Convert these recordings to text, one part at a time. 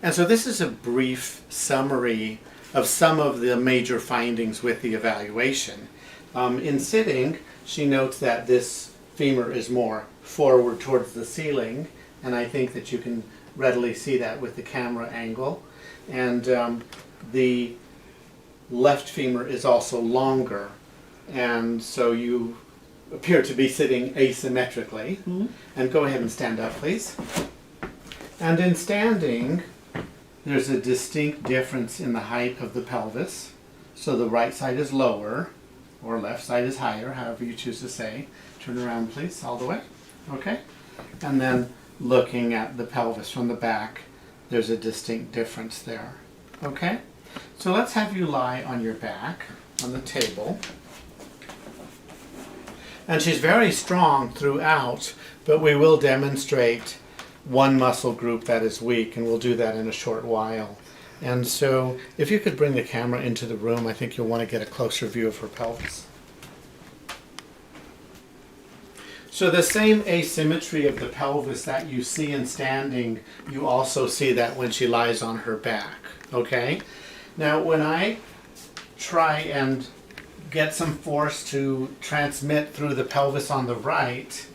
And so this is a brief summary of some of the major findings with the evaluation. In sitting, she notes that this femur is more forward towards the ceiling, and I think that you can readily see that with the camera angle. And the left femur is also longer, and so you appear to be sitting asymmetrically. Mm-hmm. And go ahead and stand up, please. And in standing, there's a distinct difference in the height of the pelvis. So the right side is lower, or left side is higher, however you choose to say. Turn around, please, all the way. Okay? And then looking at the pelvis from the back, there's a distinct difference there. Okay? So let's have you lie on your back on the table. And she's very strong throughout, but we will demonstrate one muscle group that is weak, and we'll do that in a short while. And so if you could bring the camera into the room, I think you'll want to get a closer view of her pelvis. So the same asymmetry of the pelvis that you see in standing, you also see that when she lies on her back. Okay? Now when I try and get some force to transmit through the pelvis on the right,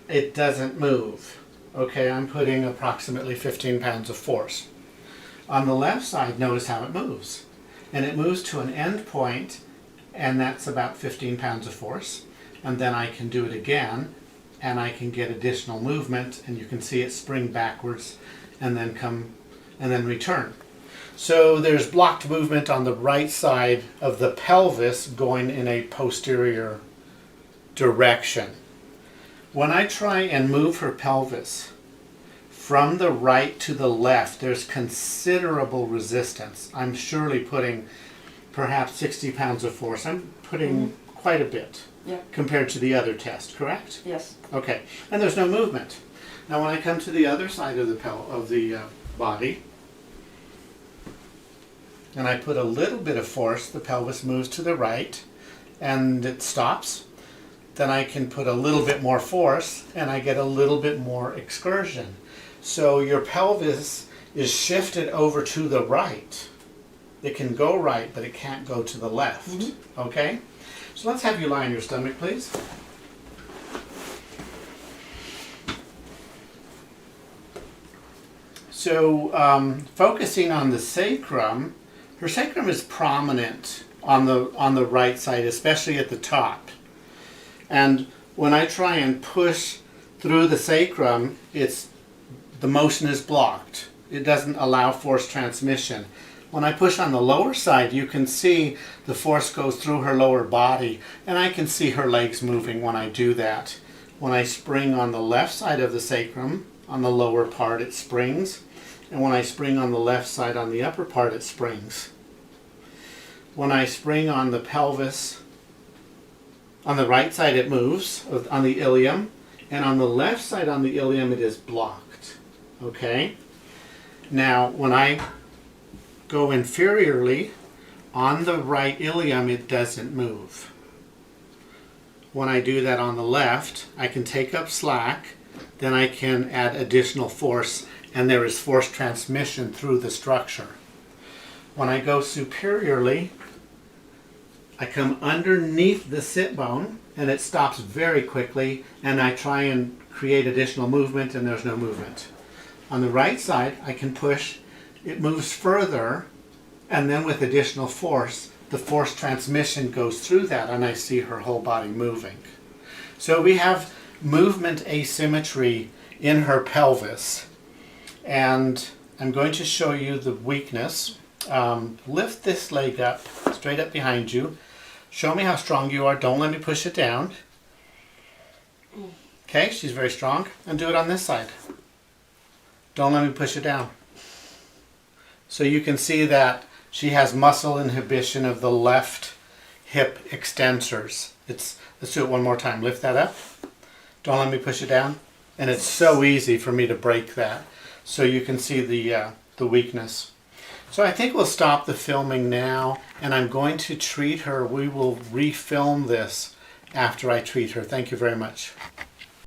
it doesn't move. Okay, I'm putting approximately 15 pounds of force. On the left side, notice how it moves. And it moves to an end point, and that's about 15 pounds of force. And then I can do it again, and I can get additional movement, and you can see it spring backwards and then come and then return. So there's blocked movement on the right side of the pelvis going in a posterior direction. When I try and move her pelvis from the right to the left, there's considerable resistance. I'm surely putting perhaps 60 pounds of force. I'm putting quite a bit compared to the other test, correct? Yes. Okay, and there's no movement. Now when I come to the other side of the body, and I put a little bit of force, the pelvis moves to the right, and it stops. Then I can put a little bit more force, and I get a little bit more excursion. So your pelvis is shifted over to the right. It can go right, but it can't go to the left. Mm-hmm. Okay? So let's have you lie on your stomach, please. So focusing on the sacrum, her sacrum is prominent on the right side, especially at the top. And when I try and push through the sacrum, the motion is blocked. It doesn't allow force transmission. When I push on the lower side, you can see the force goes through her lower body, and I can see her legs moving when I do that. When I spring on the left side of the sacrum, on the lower part, it springs. And when I spring on the left side, on the upper part, it springs. When I spring on the pelvis, on the right side it moves, on the ilium, and on the left side on the ilium it is blocked. Okay? Now, when I go inferiorly, on the right ilium it doesn't move. When I do that on the left, I can take up slack, then I can add additional force, and there is force transmission through the structure. When I go superiorly, I come underneath the sit bone, and it stops very quickly, and I try and create additional movement, and there's no movement. On the right side, I can push, it moves further, and then with additional force, the force transmission goes through that, and I see her whole body moving. So we have movement asymmetry in her pelvis, and I'm going to show you the weakness. Lift this leg up, straight up behind you. Show me how strong you are. Don't let me push it down. Okay, she's very strong. And do it on this side. Don't let me push it down. So you can see that she has muscle inhibition of the left hip extensors. Let's do it one more time. Lift that up. Don't let me push it down. And it's so easy for me to break that. So you can see the weakness. So I think we'll stop the filming now, and I'm going to treat her. We will refilm this after I treat her. Thank you very much.